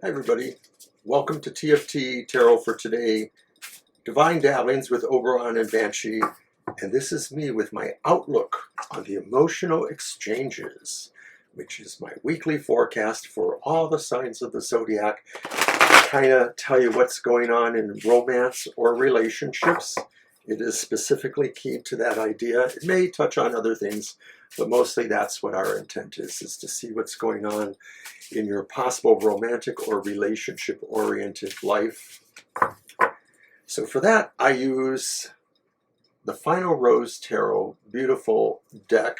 Hi everybody, welcome to TFT Tarot for today, Divine Dabblings with Oberon and Banshee, and this is me with my outlook on the emotional exchanges, which is my weekly forecast for all the signs of the Zodiac. Kind of tell you what's going on in romance or relationships. It is specifically key to that idea. It may touch on other things, but mostly that's what our intent is to see what's going on in your possible romantic or relationship-oriented life. So for that, I use the Final Rose Tarot, beautiful deck,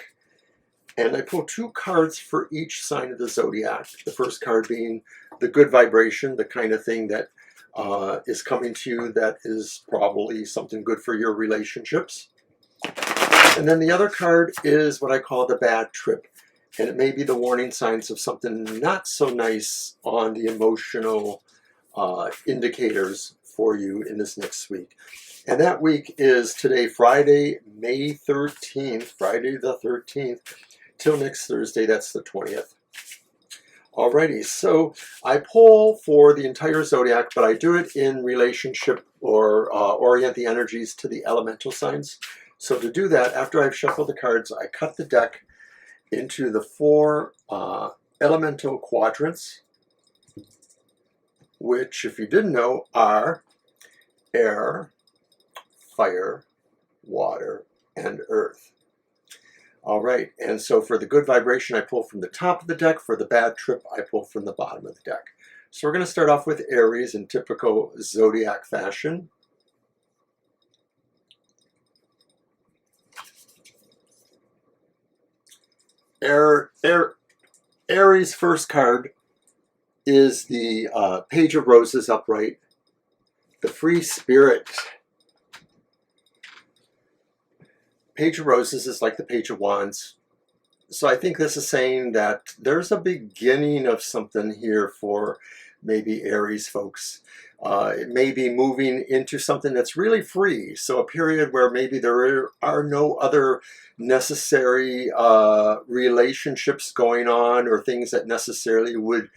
and I pull two cards for each sign of the Zodiac. The first card being the good vibration, the kind of thing that is coming to you that is probably something good for your relationships. And then the other card is what I call the bad trip. And it may be the warning signs of something not so nice on the emotional indicators for you in this next week. And that week is today, Friday, May 13th, Friday the 13th, till next Thursday, that's the 20th. Alrighty, so I pull for the entire Zodiac, but I do it in relationship or orient the energies to the elemental signs. So to do that, after I've shuffled the cards, I cut the deck into the four elemental quadrants, which, if you didn't know, are air, fire, water, and earth. All right, and so for the good vibration, I pull from the top of the deck. For the bad trip, I pull from the bottom of the deck. So we're going to start off with Aries in typical Zodiac fashion. Aries' first card is the Page of Roses upright, the free spirit. Page of Roses is like the Page of Wands. So I think this is saying that there's a beginning of something here for maybe Aries folks. It may be moving into something that's really free. So a period where maybe there are no other necessary relationships going on or things that necessarily would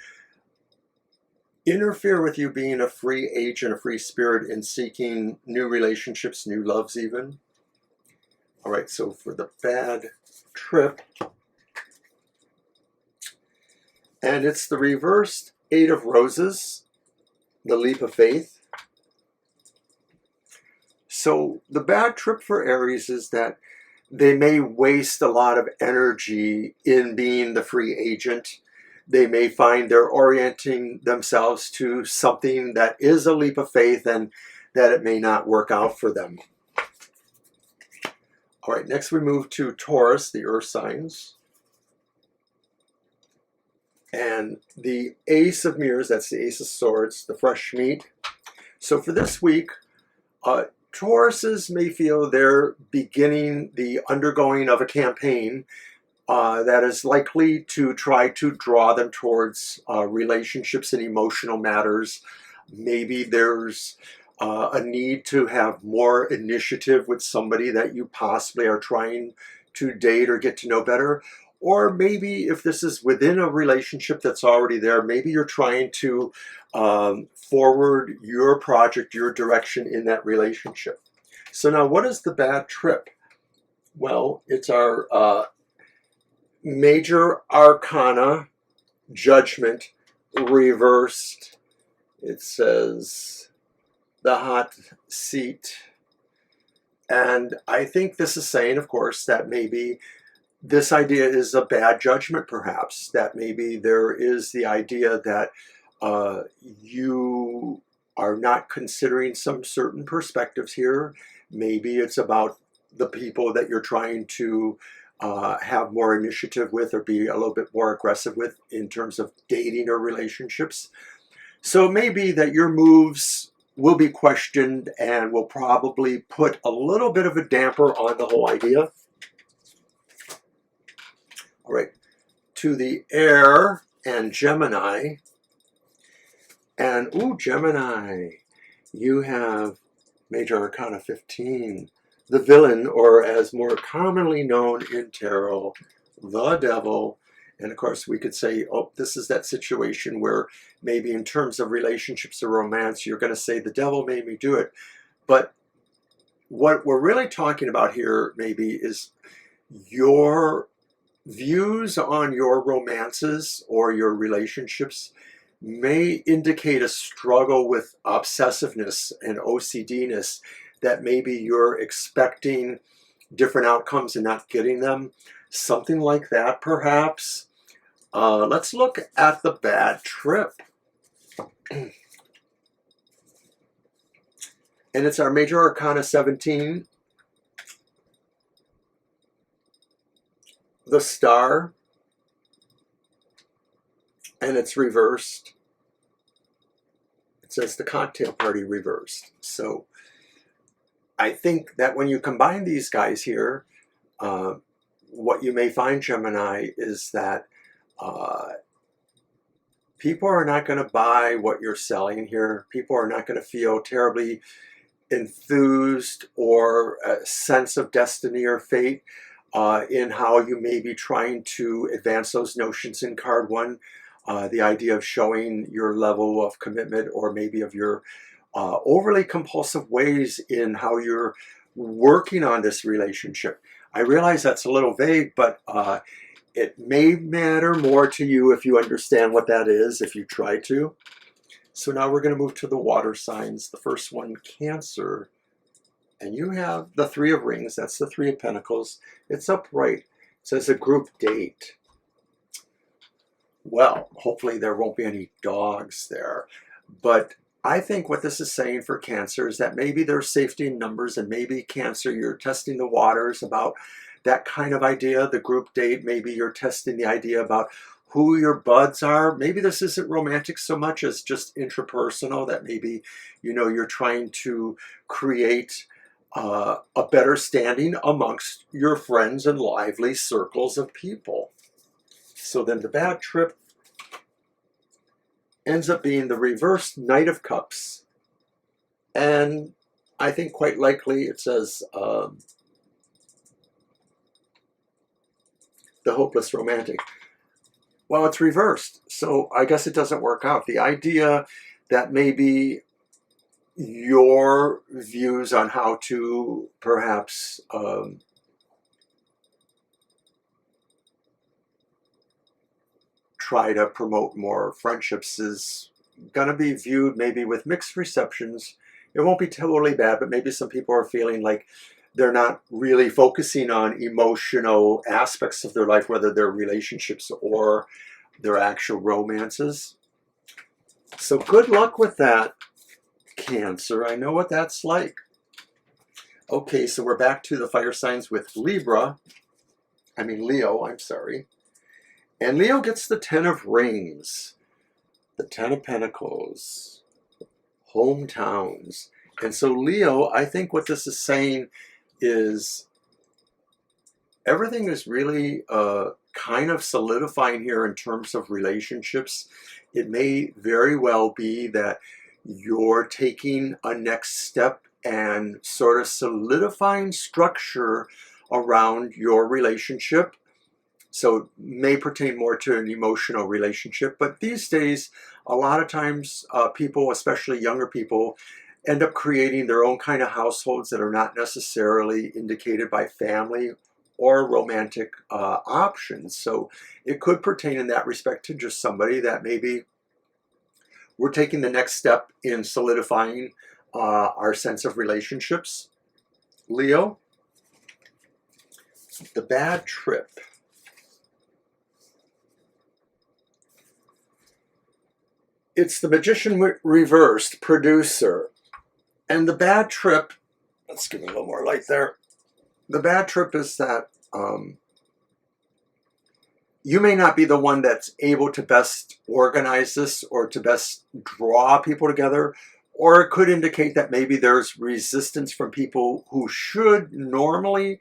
interfere with you being a free agent, a free spirit in seeking new relationships, new loves even. All right, so for the bad trip, and it's the reversed Eight of Roses, the leap of faith. So the bad trip for Aries is that they may waste a lot of energy in being the free agent. They may find they're orienting themselves to something that is a leap of faith and that it may not work out for them. All right, next we move to Taurus, the earth signs. And the Ace of Mirrors, that's the Ace of Swords, the fresh meat. So for this week, Tauruses may feel they're beginning the undergoing of a campaign that is likely to try to draw them towards relationships and emotional matters. Maybe there's a need to have more initiative with somebody that you possibly are trying to date or get to know better. Or maybe if this is within a relationship that's already there, maybe you're trying to forward your project, your direction in that relationship. So now what is the bad trip? Well, it's our major arcana, judgment, reversed. It says the hot seat. And I think this is saying, of course, that maybe this idea is a bad judgment, perhaps. That maybe there is the idea that you are not considering some certain perspectives here. Maybe it's about the people that you're trying to have more initiative with or be a little bit more aggressive with in terms of dating or relationships. So it may be that your moves will be questioned and will probably put a little bit of a damper on the whole idea. All right, to the air and Gemini. And, ooh, Gemini, you have Major Arcana 15, the villain, or as more commonly known in tarot, the devil. And of course, we could say, oh, this is that situation where maybe in terms of relationships or romance, you're going to say the devil made me do it. But what we're really talking about here maybe is your views on your romances or your relationships may indicate a struggle with obsessiveness and OCD-ness, that maybe you're expecting different outcomes and not getting them. Something like that, perhaps. Let's look at the bad trip. And it's our Major Arcana 17. The Star. And it's reversed. It says the cocktail party reversed. So I think that when you combine these guys here, what you may find, Gemini, is that people are not going to buy what you're selling here. People are not going to feel terribly enthused or a sense of destiny or fate in how you may be trying to advance those notions in card one. The idea of showing your level of commitment, or maybe of your overly compulsive ways in how you're working on this relationship. I realize that's a little vague, but it may matter more to you if you understand what that is, if you try to. So now we're going to move to the water signs. The first one, Cancer. And you have the Three of Rings. That's the Three of Pentacles. It's upright. It says a group date. Well, hopefully there won't be any dogs there. But I think what this is saying for Cancer is that maybe there's safety in numbers, and maybe Cancer, you're testing the waters about that kind of idea, the group date. Maybe you're testing the idea about who your buds are. Maybe this isn't romantic so much as just intrapersonal, that maybe, you know, you're trying to create a better standing amongst your friends and lively circles of people. So then the bad trip ends up being the reversed Knight of Cups. And I think quite likely it says the hopeless romantic. Well, it's reversed, so I guess it doesn't work out. The idea that maybe your views on how to perhaps try to promote more friendships is going to be viewed maybe with mixed receptions. It won't be totally bad, but maybe some people are feeling like they're not really focusing on emotional aspects of their life, whether they're relationships or their actual romances. So good luck with that, Cancer. I know what that's like. Okay, so we're back to the fire signs with Leo, I'm sorry. And Leo gets the Ten of Rings, the Ten of Pentacles, hometowns. And so Leo, I think what this is saying is everything is really kind of solidifying here in terms of relationships. It may very well be that you're taking a next step and sort of solidifying structure around your relationship. So it may pertain more to an emotional relationship. But these days, a lot of times people, especially younger people, end up creating their own kind of households that are not necessarily indicated by family or romantic options. So it could pertain in that respect to just somebody that maybe we're taking the next step in solidifying our sense of relationships. Leo, the bad trip. It's the Magician reversed, producer. And the bad trip, let's give it a little more light there. The bad trip is that you may not be the one that's able to best organize this or to best draw people together, or it could indicate that maybe there's resistance from people who should normally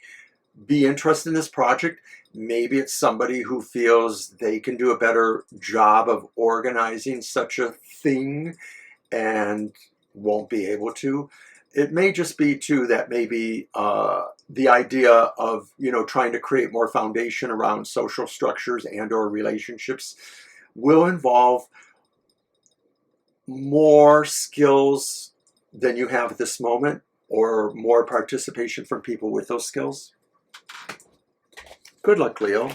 be interested in this project. Maybe it's somebody who feels they can do a better job of organizing such a thing and won't be able to. It may just be too that maybe the idea of, you know, trying to create more foundation around social structures and or relationships will involve more skills than you have at this moment, or more participation from people with those skills. Good luck, Leo.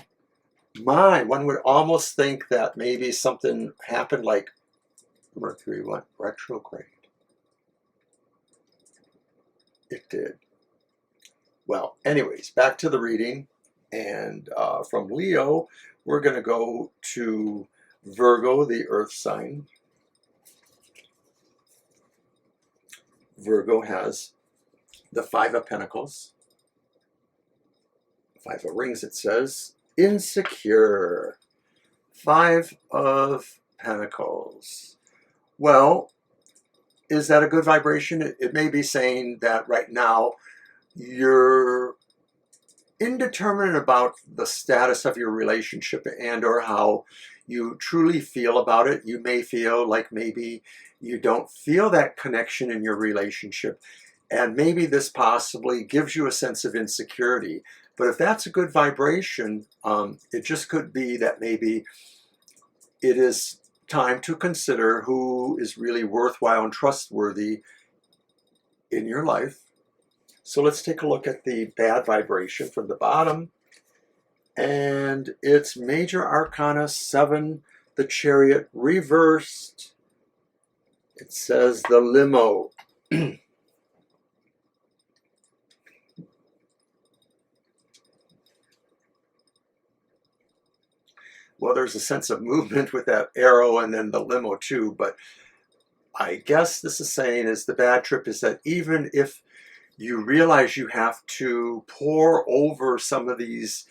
One would almost think that maybe something happened, like Mercury went retrograde. It did. Well, anyways, back to the reading. And from Leo, we're going to go to Virgo, the earth sign. Virgo has the Five of Pentacles. Five of Rings, it says. Insecure. Five of Pentacles. Well, is that a good vibration? It may be saying that right now you're indeterminate about the status of your relationship and or how you truly feel about it. You may feel like maybe you don't feel that connection in your relationship, and maybe this possibly gives you a sense of insecurity. But if that's a good vibration, it just could be that maybe it is time to consider who is really worthwhile and trustworthy in your life. So let's take a look at the bad vibration from the bottom. And it's Major Arcana 7, the Chariot reversed. It says the limo. Well, there's a sense of movement with that arrow and then the limo too, but I guess this is saying is the bad trip is that even if you realize you have to pour over some of these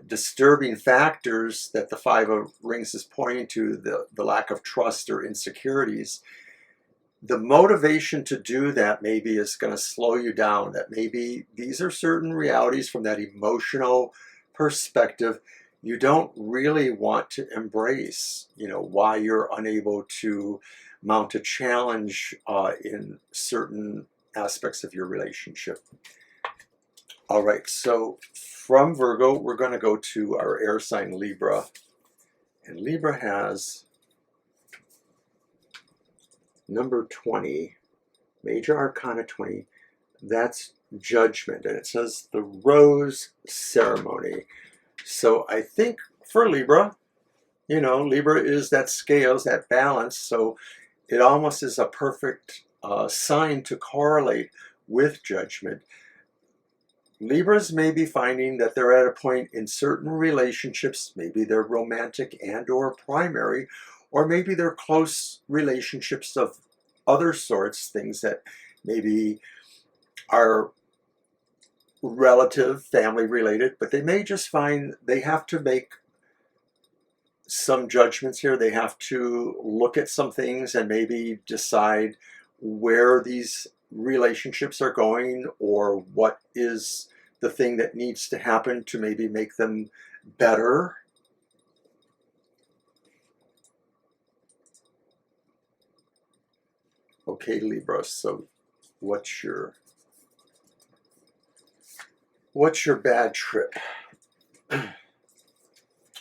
disturbing factors that the Five of Rings is pointing to, the lack of trust or insecurities, the motivation to do that maybe is going to slow you down. That maybe these are certain realities from that emotional perspective you don't really want to embrace, you know, why you're unable to mount a challenge in certain aspects of your relationship. All right, so from Virgo, we're going to go to our air sign Libra. And Libra has number 20, Major Arcana 20. That's Judgment. And it says the Rose Ceremony. So I think for Libra, you know, Libra is that scales, that balance. So it almost is a perfect sign to correlate with Judgment. Libras may be finding that they're at a point in certain relationships, maybe they're romantic and or primary, or maybe they're close relationships of other sorts, things that maybe are relative, family related, but they may just find they have to make some judgments here. They have to look at some things and maybe decide where these relationships are going, or what is the thing that needs to happen to maybe make them better. Okay, Libra, so what's your bad trip? And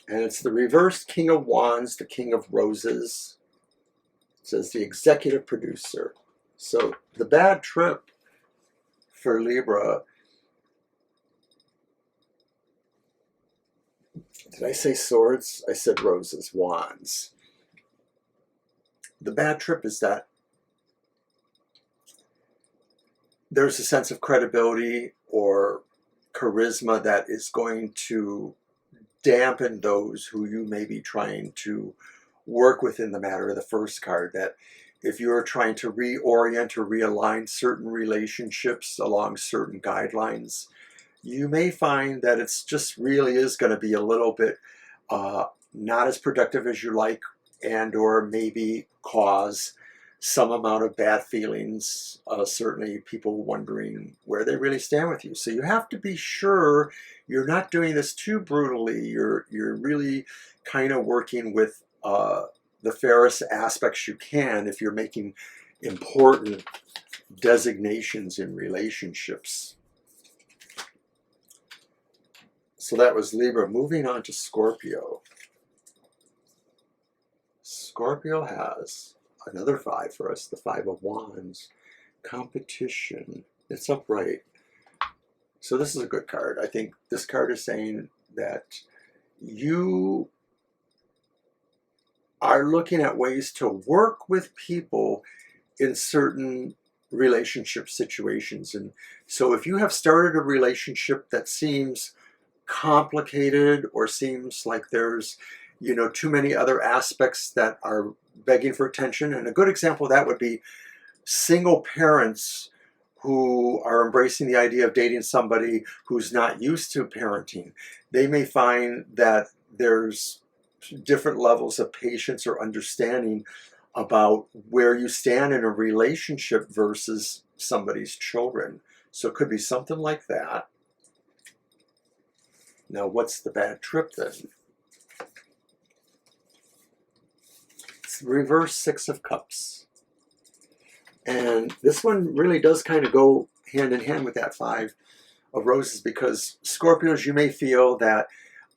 it's the reversed King of Wands, the King of Roses. It says the executive producer. So the bad trip for Libra, did I say swords? I said roses, wands. The bad trip is that there's a sense of credibility or charisma that is going to dampen those who you may be trying to work with in the matter of the first card. That if you're trying to reorient or realign certain relationships along certain guidelines, you may find that it's just really is going to be a little bit not as productive as you like, and or maybe cause some amount of bad feelings, certainly people wondering where they really stand with you. So you have to be sure you're not doing this too brutally. You're really kind of working with the fairest aspects you can if you're making important designations in relationships. So that was Libra. Moving on to Scorpio. Scorpio has another 5 for us, the 5 of Wands. Competition. It's upright. So this is a good card. I think this card is saying that you are looking at ways to work with people in certain relationship situations. And so if you have started a relationship that seems complicated or seems like there's, you know, too many other aspects that are begging for attention, and a good example of that would be single parents who are embracing the idea of dating somebody who's not used to parenting. They may find that there's different levels of patience or understanding about where you stand in a relationship versus somebody's children. So it could be something like that. Now, what's the bad trip then? It's reverse 6 of Cups. And this one really does kind of go hand in hand with that 5 of Roses, because Scorpios, you may feel that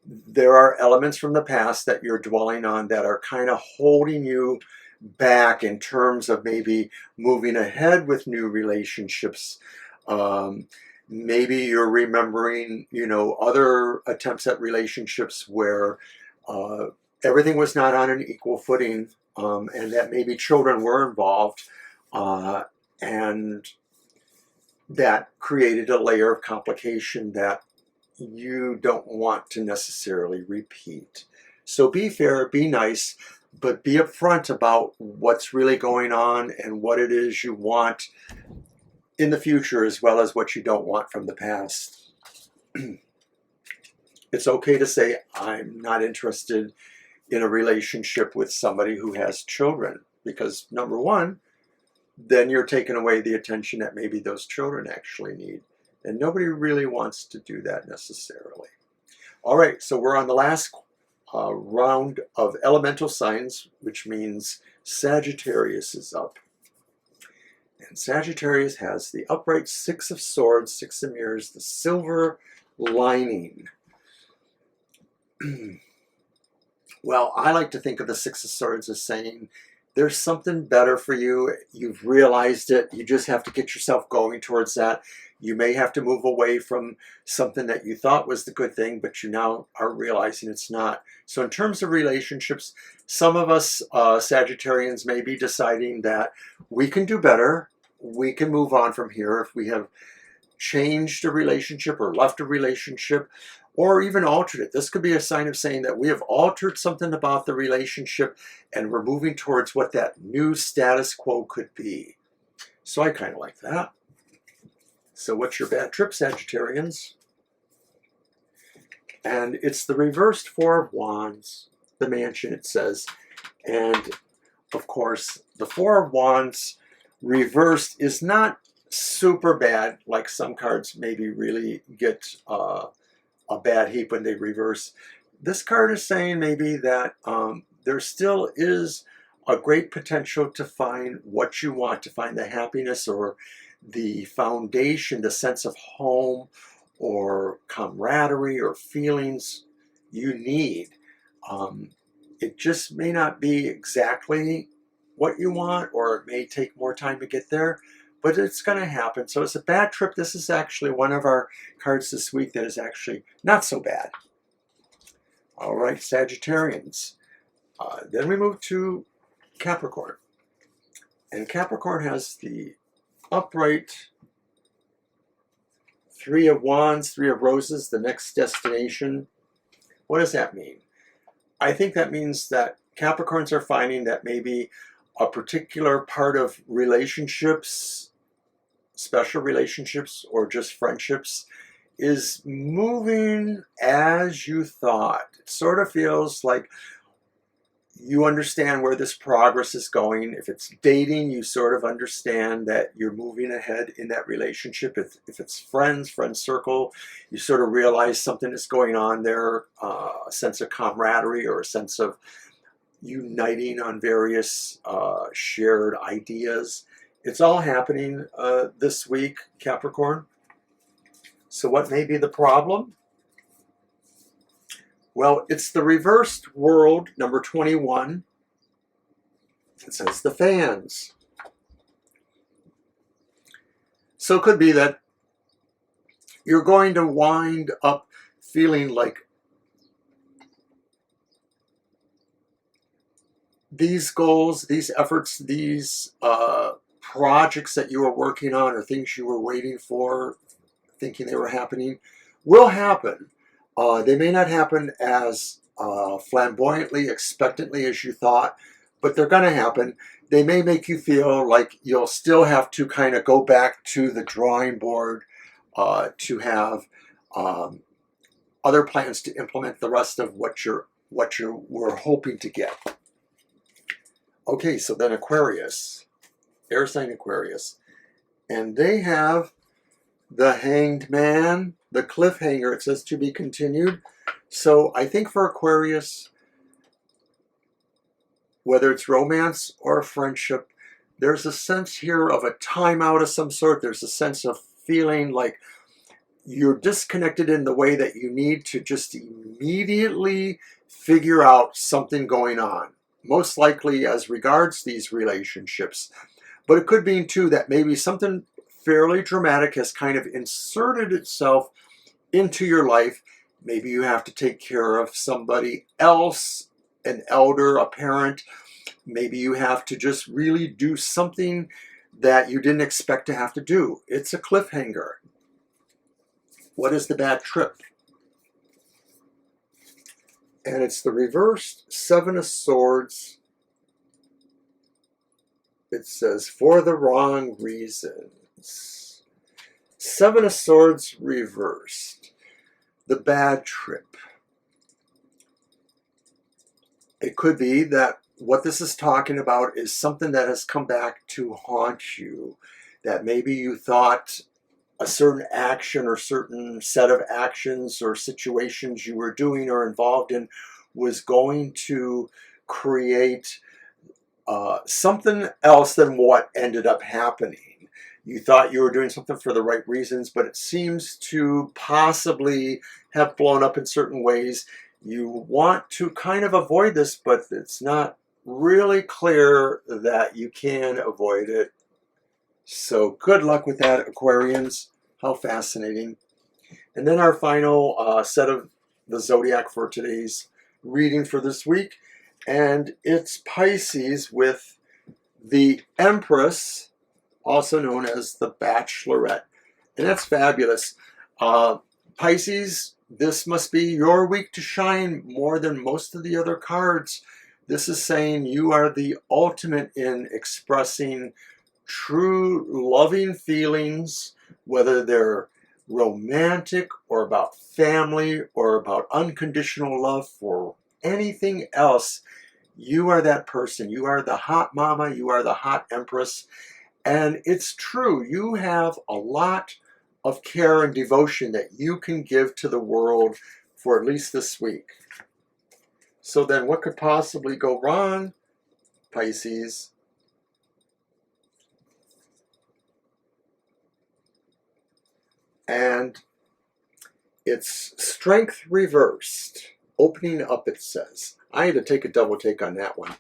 there are elements from the past that you're dwelling on that are kind of holding you back in terms of maybe moving ahead with new relationships. Maybe you're remembering, you know, other attempts at relationships where everything was not on an equal footing, and that maybe children were involved, and that created a layer of complication that you don't want to necessarily repeat. So be fair, be nice, but be upfront about what's really going on and what it is you want in the future, as well as what you don't want from the past. It's okay to say, I'm not interested in a relationship with somebody who has children, because number one, then you're taking away the attention that maybe those children actually need. And nobody really wants to do that necessarily. All right, so we're on the last round of elemental signs, which means Sagittarius is up. And Sagittarius has the upright 6 of Swords, 6 of Mirrors, the silver lining. Well, I like to think of the 6 of Swords as saying, there's something better for you. You've realized it. You just have to get yourself going towards that. You may have to move away from something that you thought was the good thing, but you now are realizing it's not. So in terms of relationships, some of us Sagittarians may be deciding that we can do better. We can move on from here if we have changed a relationship or left a relationship, or even altered it. This could be a sign of saying that we have altered something about the relationship and we're moving towards what that new status quo could be. So I kind of like that. So what's your bad trip, Sagittarians? And it's the reversed 4 of Wands, the Mansion, it says. And of course, the 4 of Wands reversed is not super bad, like some cards maybe really get a bad heap when they reverse. This card is saying maybe that there still is a great potential to find what you want, to find the happiness or the foundation, the sense of home or camaraderie or feelings you need. It just may not be exactly what you want, or it may take more time to get there, but it's going to happen. So it's a bad trip. This is actually one of our cards this week that is actually not so bad. All right, Sagittarians. Then we move to Capricorn. And Capricorn has the upright 3 of Wands, 3 of Roses, the next destination. What does that mean? I think that means that Capricorns are finding that maybe a particular part of relationships, special relationships, or just friendships, is moving as you thought. It sort of feels like you understand where this progress is going. If it's dating, you sort of understand that you're moving ahead in that relationship. If it's friends, friend circle, you sort of realize something is going on there, a sense of camaraderie or a sense of uniting on various shared ideas. It's all happening this week, Capricorn. So what may be the problem? Well, it's the reversed world, number 21. It says the fans. So it could be that you're going to wind up feeling like these goals, these efforts, these projects that you were working on or things you were waiting for, thinking they were happening, will happen. They may not happen as flamboyantly, expectantly as you thought, but they're going to happen. They may make you feel like you'll still have to kind of go back to the drawing board to have other plans to implement the rest of what you were hoping to get. Okay, so then Aquarius, air sign Aquarius, and they have the Hanged Man, the cliffhanger. It says to be continued. So I think for Aquarius, whether it's romance or friendship, there's a sense here of a timeout of some sort. There's a sense of feeling like you're disconnected in the way that you need to just immediately figure out something going on. Most likely as regards these relationships. But it could mean too that maybe something fairly dramatic has kind of inserted itself into your life. Maybe you have to take care of somebody else, an elder, a parent. Maybe you have to just really do something that you didn't expect to have to do. It's a cliffhanger. What is the bad trip? And it's the reversed Seven of Swords. It says, for the wrong reasons. Seven of Swords reversed. The bad trip. It could be that what this is talking about is something that has come back to haunt you. That maybe you thought a certain action or certain set of actions or situations you were doing or involved in was going to create something else than what ended up happening. You thought you were doing something for the right reasons, but it seems to possibly have blown up in certain ways. You want to kind of avoid this, but it's not really clear that you can avoid it. So good luck with that, Aquarians. How fascinating. And then our final set of the Zodiac for today's reading for this week. And it's Pisces with the Empress, also known as the Bachelorette. And that's fabulous. Pisces, this must be your week to shine more than most of the other cards. This is saying you are the ultimate in expressing true loving feelings, whether they're romantic or about family or about unconditional love for anything else. You are that person. You are the hot mama. You are the hot empress. And it's true. You have a lot of care and devotion that you can give to the world for at least this week. So then what could possibly go wrong, Pisces? And it's strength reversed. Opening up, it says. I had to take a double take on that one.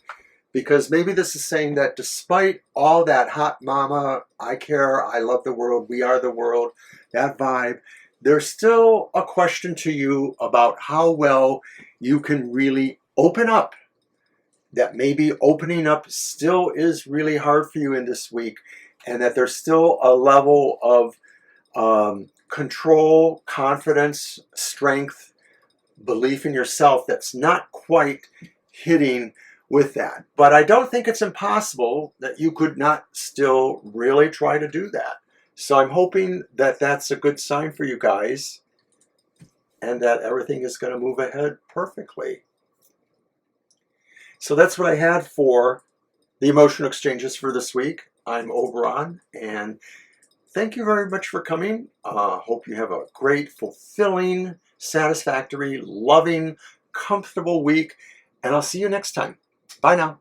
Because maybe this is saying that despite all that hot mama, I care, I love the world, we are the world, that vibe, there's still a question to you about how well you can really open up. That maybe opening up still is really hard for you in this week. And that there's still a level of control, confidence, strength, belief in yourself that's not quite hitting with that. But I don't think it's impossible that you could not still really try to do that. So I'm hoping that that's a good sign for you guys and that everything is going to move ahead perfectly. So that's what I had for the emotional exchanges for this week. I'm Oberon, and thank you very much for coming. Hope you have a great, fulfilling, satisfactory, loving, comfortable week, and I'll see you next time. Bye now.